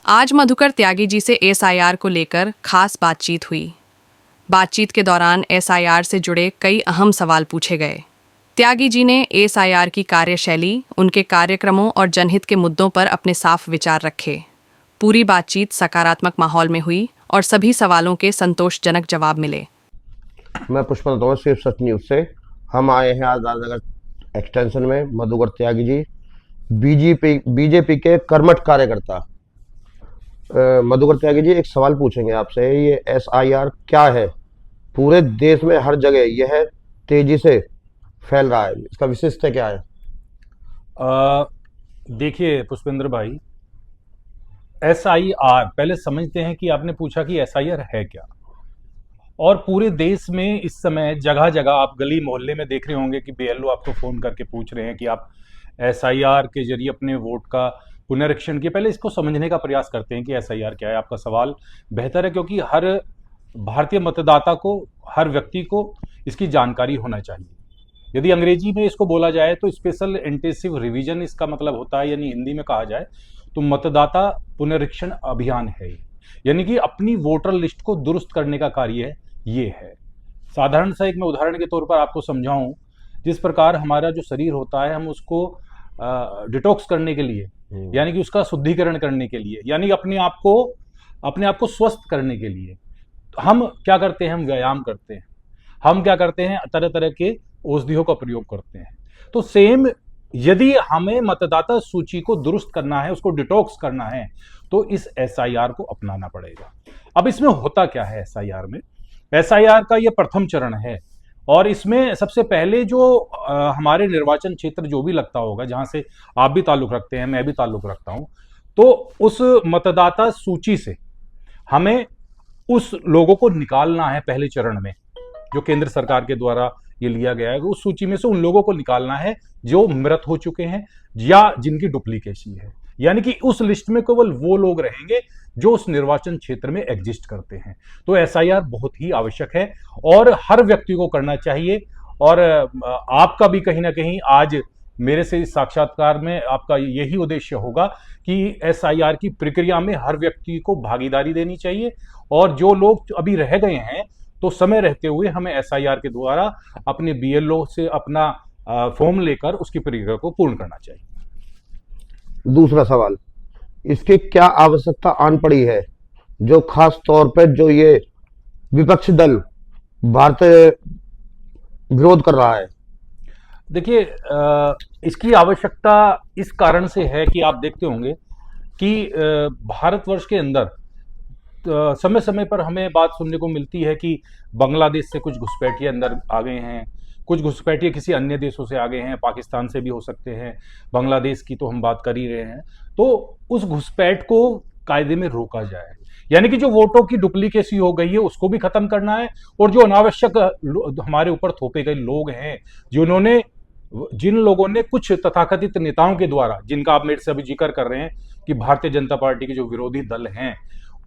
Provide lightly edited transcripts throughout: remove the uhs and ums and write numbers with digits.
आज मधुकर त्यागी जी से एसआईआर को लेकर खास बातचीत हुई। बातचीत के दौरान एसआईआर से जुड़े कई अहम सवाल पूछे गए। त्यागी जी ने एसआईआर की कार्यशैली, उनके कार्यक्रमों और जनहित के मुद्दों पर अपने साफ विचार रखे। पूरी बातचीत सकारात्मक माहौल में हुई और सभी सवालों के संतोषजनक जवाब मिले। मैं पुष्पल तोमर, सिर्फ सच न्यूज से। हम आए हैं आज राजनगर एक्सटेंशन में। मधुकर त्यागी जी बीजेपी के कर्मठ कार्यकर्ता। मधुकर त्यागी जी, एक सवाल पूछेंगे आपसे। ये एसआईआर क्या है? पूरे देश में हर जगह यह तेजी से फैल रहा है, इसका विशिष्ट क्या है? देखिए पुष्पेंद्र भाई, एसआईआर पहले समझते हैं कि आपने पूछा कि एसआईआर है क्या। और पूरे देश में इस समय जगह जगह आप गली मोहल्ले में देख रहे होंगे कि बीएलओ आपको फोन करके पूछ रहे हैं कि आप एसआईआर के जरिए अपने वोट का पुनरीक्षण किए। पहले इसको समझने का प्रयास करते हैं कि एसआईआर क्या है। आपका सवाल बेहतर है, क्योंकि हर भारतीय मतदाता को, हर व्यक्ति को इसकी जानकारी होना चाहिए। यदि अंग्रेजी में इसको बोला जाए तो स्पेशल इंटेंसिव रिवीजन इसका मतलब होता है, यानी हिंदी में कहा जाए तो मतदाता पुनरीक्षण अभियान है। यानी कि अपनी वोटर लिस्ट को दुरुस्त करने का कार्य ये है। साधारण सा एक मैं उदाहरण के तौर पर आपको समझाऊं, जिस प्रकार हमारा जो शरीर होता है, हम उसको डिटॉक्स करने के लिए, यानी कि उसका शुद्धिकरण करने के लिए, यानी अपने आप को स्वस्थ करने के लिए हम क्या करते हैं? हम व्यायाम करते हैं। हम क्या करते हैं? तरह तरह के औषधियों का प्रयोग करते हैं। तो सेम, यदि हमें मतदाता सूची को दुरुस्त करना है, उसको डिटॉक्स करना है, तो इस एसआईआर को अपनाना पड़ेगा। अब इसमें होता क्या है? एसआईआर में, एसआईआर का यह प्रथम चरण है। और इसमें सबसे पहले जो हमारे निर्वाचन क्षेत्र जो भी लगता होगा, जहां से आप भी ताल्लुक रखते हैं, मैं भी ताल्लुक रखता हूं, तो उस मतदाता सूची से हमें उस लोगों को निकालना है। पहले चरण में जो केंद्र सरकार के द्वारा ये लिया गया है, उस सूची में से उन लोगों को निकालना है जो मृत हो चुके हैं या जिनकी डुप्लीकेसी है। यानी कि उस लिस्ट में केवल वो लोग रहेंगे जो उस निर्वाचन क्षेत्र में एग्जिस्ट करते हैं। तो एसआईआर बहुत ही आवश्यक है और हर व्यक्ति को करना चाहिए। और आपका भी कहीं ना कहीं आज मेरे से इस साक्षात्कार में आपका यही उद्देश्य होगा कि एसआईआर की प्रक्रिया में हर व्यक्ति को भागीदारी देनी चाहिए। और जो लोग अभी रह गए हैं, तो समय रहते हुए हमें एसआईआर के द्वारा अपने बीएलओ से अपना फॉर्म लेकर उसकी प्रक्रिया को पूर्ण करना चाहिए। दूसरा सवाल, इसकी क्या आवश्यकता आन पड़ी है, जो खास तौर पर जो ये विपक्षी दल भारत विरोध कर रहा है? देखिए, इसकी आवश्यकता इस कारण से है कि आप देखते होंगे कि भारतवर्ष के अंदर समय समय पर हमें बात सुनने को मिलती है कि बांग्लादेश से कुछ घुसपैठिए अंदर आ गए हैं, कुछ घुसपैठिए किसी अन्य देशों से आ गए हैं, पाकिस्तान से भी हो सकते हैं, बांग्लादेश की तो हम बात कर ही रहे हैं। तो उस घुसपैठ को कायदे में रोका जाए, यानी कि जो वोटों की डुप्लीकेसी हो गई है उसको भी खत्म करना है। और जो अनावश्यक हमारे ऊपर थोपे गए लोग हैं, जिन लोगों ने कुछ तथाकथित नेताओं के द्वारा, जिनका आप मेरे से अभी जिक्र कर रहे हैं कि भारतीय जनता पार्टी के जो विरोधी दल हैं,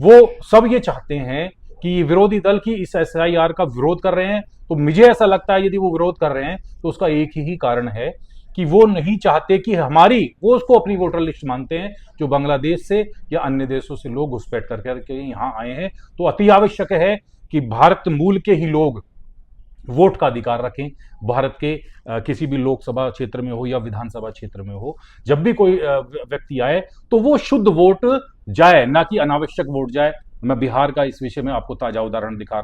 वो सब ये चाहते हैं कि वो दल की इस एसआईआर का विरोध कर रहे हैं। तो मुझे ऐसा लगता है यदि वो विरोध कर रहे हैं तो उसका एक ही कारण है कि वो नहीं चाहते कि वो उसको अपनी वोटर लिस्ट मानते हैं, जो बांग्लादेश से या अन्य देशों से लोग घुसपैठ करके यहाँ आए हैं। तो अति आवश्यक है कि भारत मूल के ही लोग वोट का अधिकार रखें। भारत के किसी भी लोकसभा क्षेत्र में हो या विधानसभा क्षेत्र में हो, जब भी कोई व्यक्ति आए तो वो शुद्ध वोट जाए, ना कि अनावश्यक वोट जाए। मैं बिहार का इस विषय में आपको ताजा उदाहरण बता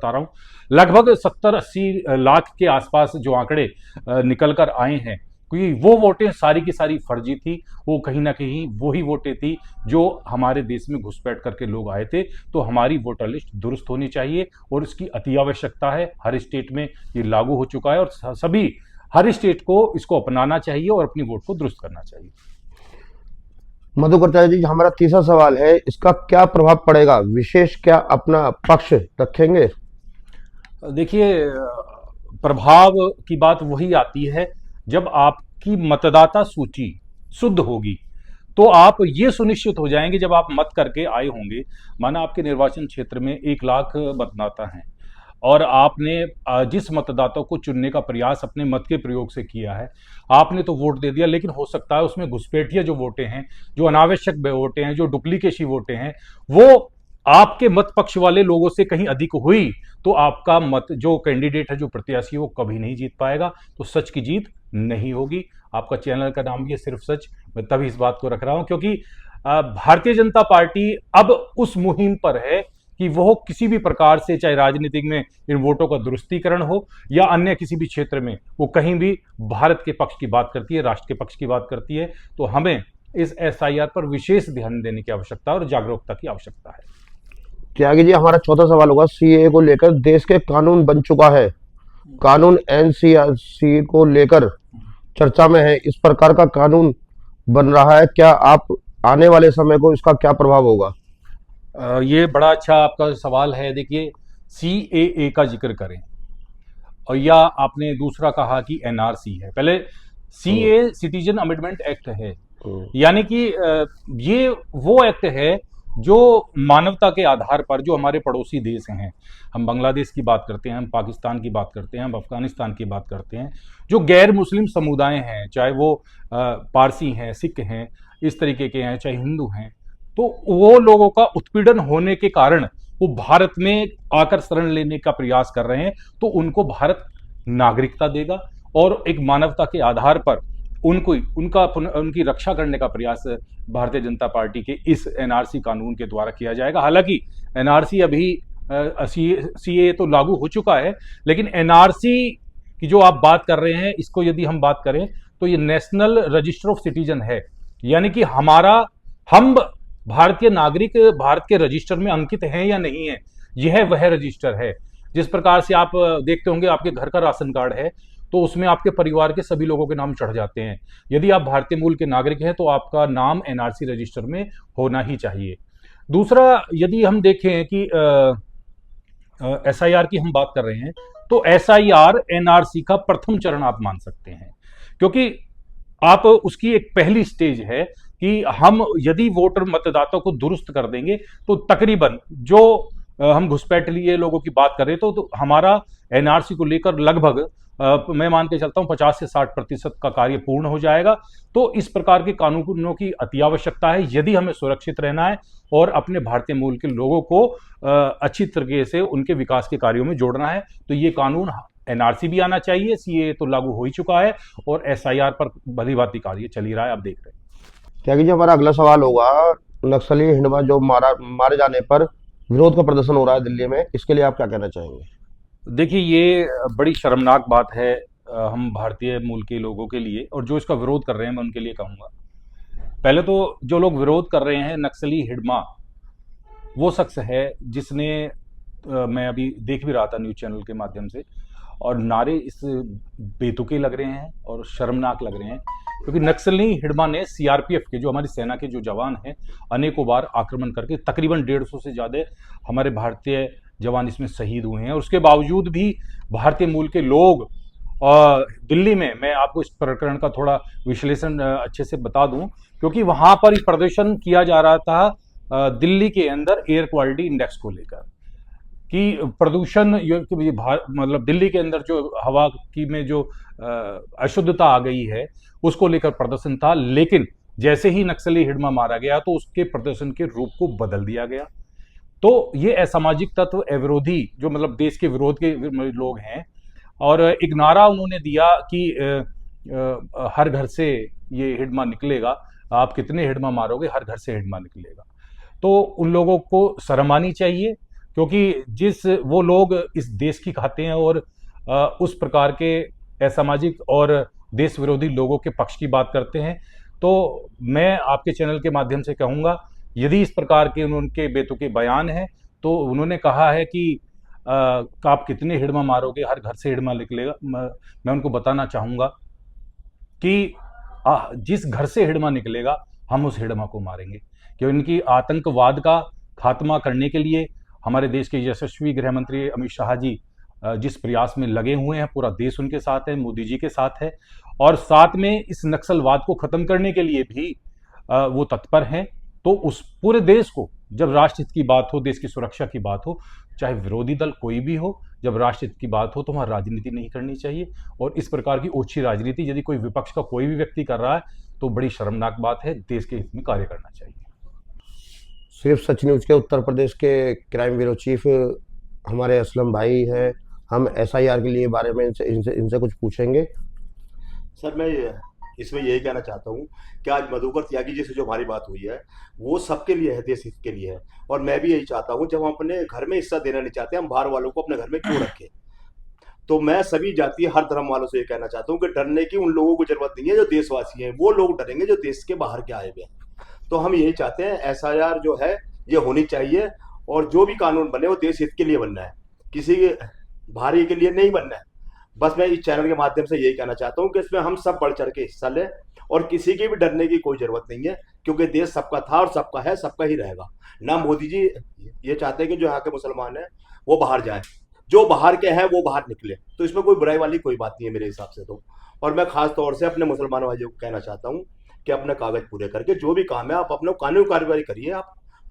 रहा हूं। लगभग 70-80 लाख के आसपास जो आंकड़े निकल कर आए हैं, क्योंकि वो वोटें सारी की सारी फर्जी थी। वो कहीं ना कहीं वही वोटें थी जो हमारे देश में घुसपैठ करके लोग आए थे। तो हमारी वोटर लिस्ट दुरुस्त होनी चाहिए और इसकी अति आवश्यकता है। हर स्टेट में ये लागू हो चुका है और हर स्टेट को इसको अपनाना चाहिए और अपनी वोट को दुरुस्त करना चाहिए। मधुकर त्यागी जी, हमारा तीसरा सवाल है, इसका क्या प्रभाव पड़ेगा? विशेष क्या अपना पक्ष रखेंगे? देखिए, प्रभाव की बात वही आती है जब आपकी मतदाता सूची शुद्ध होगी। तो आप ये सुनिश्चित हो जाएंगे, जब आप मत करके आए होंगे, माना आपके निर्वाचन क्षेत्र में 1 लाख मतदाता हैं, और आपने जिस मतदाता को चुनने का प्रयास अपने मत के प्रयोग से किया है, आपने तो वोट दे दिया, लेकिन हो सकता है उसमें घुसपैठिया जो वोटें हैं, जो अनावश्यक वोटें हैं, जो डुप्लीकेशी वोटें हैं, वो आपके मत पक्ष वाले लोगों से कहीं अधिक हुई, तो आपका मत जो कैंडिडेट है, जो प्रत्याशी, वो कभी नहीं जीत पाएगा। तो सच की जीत नहीं होगी। आपका चैनल का नाम भी है सिर्फ सच। मैं तभी इस बात को रख रहा हूं क्योंकि भारतीय जनता पार्टी अब उस मुहिम पर है कि वो किसी भी प्रकार से, चाहे राजनीतिक में इन वोटों का दुरुस्तीकरण हो या अन्य किसी भी क्षेत्र में, वो कहीं भी भारत के पक्ष की बात करती है, राष्ट्र के पक्ष की बात करती है। तो हमें इस एसआईआर पर विशेष ध्यान देने की आवश्यकता और जागरूकता की आवश्यकता है। त्यागी जी, हमारा चौथा सवाल होगा, सीए को लेकर देश के कानून बन चुका है, कानून एनसीआरसी को लेकर चर्चा में है, इस प्रकार का कानून बन रहा है, क्या आप आने वाले समय को इसका क्या प्रभाव होगा? ये बड़ा अच्छा आपका सवाल है। देखिए, सीएए का जिक्र करें और या आपने दूसरा कहा कि एनआरसी है। पहले सीए सिटीजन अमेंडमेंट एक्ट है, यानी कि ये वो एक्ट है जो मानवता के आधार पर, जो हमारे पड़ोसी देश हैं, हम बांग्लादेश की बात करते हैं, हम पाकिस्तान की बात करते हैं, हम अफगानिस्तान की बात करते हैं, जो गैर मुस्लिम समुदाय हैं, चाहे वो पारसी हैं, सिख हैं, इस तरीके के हैं, चाहे हिंदू हैं, तो वो लोगों का उत्पीड़न होने के कारण वो भारत में आकर शरण लेने का प्रयास कर रहे हैं, तो उनको भारत नागरिकता देगा और एक मानवता के आधार पर उनकी रक्षा करने का प्रयास भारतीय जनता पार्टी के इस एनआरसी कानून के द्वारा किया जाएगा। हालांकि एनआरसी अभी सीए तो लागू हो चुका है, लेकिन एनआरसी की जो आप बात कर रहे हैं, इसको यदि हम बात करें तो ये नेशनल रजिस्टर ऑफ सिटीजन है, यानी कि हम भारतीय नागरिक भारत के रजिस्टर में अंकित हैं या नहीं है, यह वह रजिस्टर है। जिस प्रकार से आप देखते होंगे, आपके घर का राशन कार्ड है तो उसमें आपके परिवार के सभी लोगों के नाम चढ़ जाते हैं। यदि आप भारतीय मूल के नागरिक हैं तो आपका नाम एनआरसी रजिस्टर में होना ही चाहिए। दूसरा, यदि हम देखें कि एसआईआर की हम बात कर रहे हैं, तो एसआईआर एनआरसी का प्रथम चरण आप मान सकते हैं, क्योंकि आप उसकी एक पहली स्टेज है कि हम यदि वोटर मतदाता को दुरुस्त कर देंगे तो तकरीबन जो हम घुसपैठिए लोगों की बात करें तो हमारा एनआरसी को लेकर लगभग मैं मान के चलता हूं 50 से 60% का कार्य पूर्ण हो जाएगा। तो इस प्रकार के कानूनों की अति आवश्यकता है यदि हमें सुरक्षित रहना है और अपने भारतीय मूल के लोगों को अच्छी तरीके से उनके विकास के कार्यों में जोड़ना है। तो ये कानून एनआरसी भी आना चाहिए, सीए तो लागू हो ही चुका है और एसआईआर पर भली भांति कार्य चल ही रहा है, आप देख रहे हैं। त्यागी जी, हमारा अगला सवाल होगा, नक्सली हिंडवा जो मारे जाने पर विरोध का प्रदर्शन हो रहा है दिल्ली में, इसके लिए आप क्या कहना चाहेंगे? देखिए, ये बड़ी शर्मनाक बात है हम भारतीय मूल के लोगों के लिए, और जो इसका विरोध कर रहे हैं मैं उनके लिए कहूँगा। पहले तो जो लोग विरोध कर रहे हैं, नक्सली हिडमा वो शख्स है जिसने मैं अभी देख भी रहा था न्यूज़ चैनल के माध्यम से, और नारे इस बेतुके लग रहे हैं और शर्मनाक लग रहे हैं, क्योंकि नक्सली हिडमा ने सीआरपीएफ के, जो हमारी सेना के जो जवान हैं, अनेकों बार आक्रमण करके तकरीबन 150 से ज़्यादा हमारे भारतीय जवान इसमें शहीद हुए हैं। और उसके बावजूद भी भारतीय मूल के लोग दिल्ली में, मैं आपको इस प्रकरण का थोड़ा विश्लेषण अच्छे से बता दूं, क्योंकि वहां पर प्रदर्शन किया जा रहा था दिल्ली के अंदर एयर क्वालिटी इंडेक्स को लेकर कि प्रदूषण, मतलब दिल्ली के अंदर जो हवा की में जो अशुद्धता आ गई है उसको लेकर प्रदर्शन था। लेकिन जैसे ही नक्सली हिडमा मारा गया तो उसके प्रदर्शन के रूप को बदल दिया गया। तो ये असामाजिक तत्व, अविरोधी, जो मतलब देश के विरोध के लोग हैं, और एक नारा उन्होंने दिया कि हर घर से ये हिडमा निकलेगा, आप कितने हिडमा मारोगे, हर घर से हिडमा निकलेगा। तो उन लोगों को शर्म आनी चाहिए, क्योंकि वो लोग इस देश की खाते हैं और उस प्रकार के असामाजिक और देश विरोधी लोगों के पक्ष की बात करते हैं। तो मैं आपके चैनल के माध्यम से कहूँगा, यदि इस प्रकार के उनके बेतुके बयान हैं, तो उन्होंने कहा है कि आप कितने हिडमा मारोगे, हर घर से हिडमा निकलेगा। मैं उनको बताना चाहूँगा कि जिस घर से हिडमा निकलेगा हम उस हिडमा को मारेंगे, क्योंकि इनकी आतंकवाद का खात्मा करने के लिए हमारे देश के यशस्वी गृह मंत्री अमित शाह जी जिस प्रयास में लगे हुए हैं, पूरा देश उनके साथ है, मोदी जी के साथ है, और साथ में इस नक्सलवाद को खत्म करने के लिए भी वो तत्पर हैं। तो उस पूरे देश को, जब राष्ट्र हित की बात हो, देश की सुरक्षा की बात हो, चाहे विरोधी दल कोई भी हो, जब राष्ट्र हित की बात हो तो वहाँ राजनीति नहीं करनी चाहिए। और इस प्रकार की ओछी राजनीति यदि कोई विपक्ष का कोई भी व्यक्ति कर रहा है तो बड़ी शर्मनाक बात है। देश के हित में कार्य करना चाहिए। सिर्फ सच न्यूज़ के उत्तर प्रदेश के क्राइम ब्यूरो चीफ हमारे असलम भाई हैं। हम एसआईआर के लिए बारे में इनसे कुछ पूछेंगे। सर, मैं इसमें यही कहना चाहता हूँ कि आज मधुकर त्यागी जी से जो हमारी बात हुई है वो सबके लिए है, देश हित के लिए है। और मैं भी यही चाहता हूँ, जब हम अपने घर में हिस्सा देना नहीं चाहते, हम बाहर वालों को अपने घर में क्यों रखें। तो मैं सभी जातीय हर धर्म वालों से ये कहना चाहता हूँ कि डरने की उन लोगों को जरूरत नहीं है जो देशवासी हैं। वो लोग डरेंगे जो देश के बाहर के आए हुए हैं। तो हम यही चाहते हैं, एसआईआर जो है ये होनी चाहिए, और जो भी कानून बने वो देश हित के लिए बनना है, किसी भारी के लिए नहीं बनना है। बस मैं इस चैनल के माध्यम से यही कहना चाहता हूँ कि इसमें हम सब बढ़ चढ़ के हिस्सा लें, और किसी की भी डरने की कोई जरूरत नहीं है, क्योंकि देश सबका था और सबका है, सबका ही रहेगा। ना मोदी जी ये चाहते हैं कि जो यहाँ के मुसलमान हैं वो बाहर जाएं, जो बाहर के हैं वो बाहर निकले। तो इसमें कोई बुराई वाली कोई बात नहीं है मेरे हिसाब से तो। और मैं खास तौर से अपने मुसलमान भाइयों को कहना चाहता हूँ कि अपने कागज पूरे करके जो भी काम है आप अपने कानूनी कार्रवाई करिए।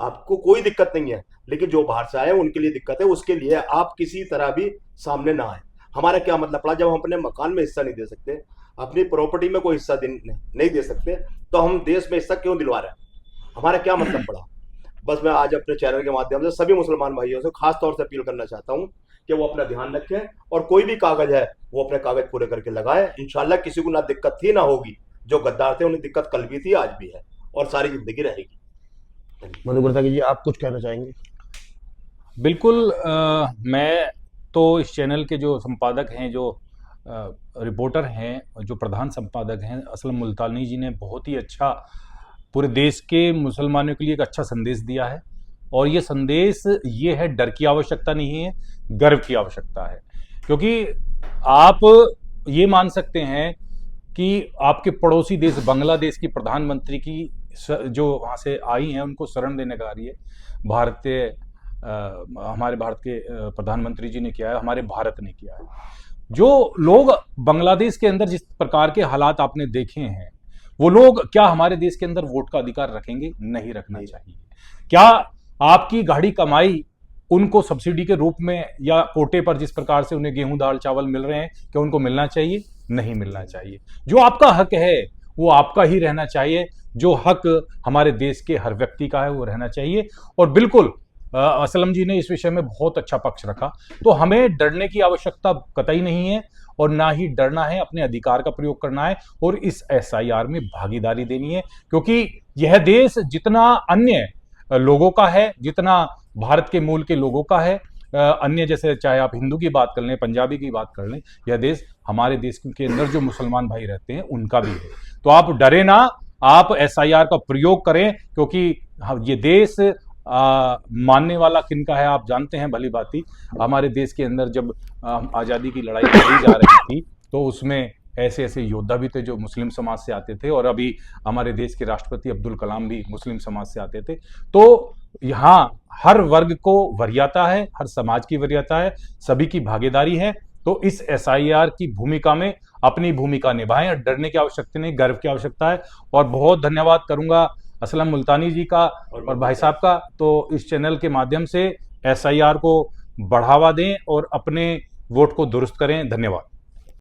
आपको कोई दिक्कत नहीं है, लेकिन जो बाहर से आए उनके लिए दिक्कत है, उसके लिए आप किसी तरह भी सामने ना आए। हमारा क्या मतलब पड़ा, जब हम अपने मकान में हिस्सा नहीं दे सकते, अपनी प्रॉपर्टी में कोई हिस्सा नहीं दे सकते, तो हम देश में हिस्सा क्यों दिलवा रहे हैं? हमारा क्या मतलब पड़ा। बस मैं आज अपने चैनल के माध्यम से सभी मुसलमान भाइयों से खास तौर से अपील करना चाहता हूँ कि वो अपना ध्यान रखें, और कोई भी कागज है वो अपने कागज पूरे करके लगाए। इंशाल्लाह किसी को ना दिक्कत थी ना होगी। जो गद्दार थे उन्हें दिक्कत कल भी थी, आज भी है, और सारी जिंदगी रहेगी। मधुकर त्यागी जी, आप कुछ कहना चाहेंगे? बिल्कुल। मैं तो इस चैनल के जो संपादक हैं, जो रिपोर्टर हैं, जो प्रधान संपादक हैं, असलम मुल्तानी जी ने बहुत ही अच्छा पूरे देश के मुसलमानों के लिए एक अच्छा संदेश दिया है। और ये संदेश ये है, डर की आवश्यकता नहीं है, गर्व की आवश्यकता है। क्योंकि आप ये मान सकते हैं कि आपके पड़ोसी देश बांग्लादेश की प्रधानमंत्री की जो वहाँ से आई हैं उनको शरण देने का कार्य हमारे भारत के प्रधानमंत्री जी ने किया है, हमारे भारत ने किया है। जो लोग बांग्लादेश के अंदर जिस प्रकार के हालात आपने देखे हैं, वो लोग क्या हमारे देश के अंदर वोट का अधिकार रखेंगे? नहीं रखना चाहिए। क्या आपकी गाढ़ी कमाई उनको सब्सिडी के रूप में या कोटे पर जिस प्रकार से उन्हें गेहूं दाल चावल मिल रहे हैं, क्या उनको मिलना चाहिए? नहीं मिलना चाहिए। जो आपका हक है वो आपका ही रहना चाहिए। जो हक हमारे देश के हर व्यक्ति का है वो रहना चाहिए। और बिल्कुल असलम जी ने इस विषय में बहुत अच्छा पक्ष रखा। तो हमें डरने की आवश्यकता कतई नहीं है, और ना ही डरना है, अपने अधिकार का प्रयोग करना है और इस एसआईआर में भागीदारी देनी है। क्योंकि यह देश जितना अन्य लोगों का है, जितना भारत के मूल के लोगों का है, अन्य जैसे चाहे आप हिंदू की बात कर लें, पंजाबी की बात कर लें, यह देश हमारे देश के अंदर जो मुसलमान भाई रहते हैं उनका भी है। तो आप डरे ना, आप एसआईआर का प्रयोग करें, क्योंकि ये देश मानने वाला किनका है आप जानते हैं भली भांति। हमारे देश के अंदर जब आज़ादी की लड़ाई लड़ी जा रही थी तो उसमें ऐसे ऐसे योद्धा भी थे जो मुस्लिम समाज से आते थे, और अभी हमारे देश के राष्ट्रपति अब्दुल कलाम भी मुस्लिम समाज से आते थे। तो यहाँ हर वर्ग को वरीयता है, हर समाज की वरीयता है, सभी की भागीदारी है। तो इस एसआईआर की भूमिका में अपनी भूमिका निभाएं, डरने की आवश्यकता नहीं, गर्व की आवश्यकता है। और बहुत धन्यवाद करूंगा असलम मुल्तानी जी का और भाई साहब का। तो इस चैनल के माध्यम से एसआईआर को बढ़ावा दें और अपने वोट को दुरुस्त करें। धन्यवाद।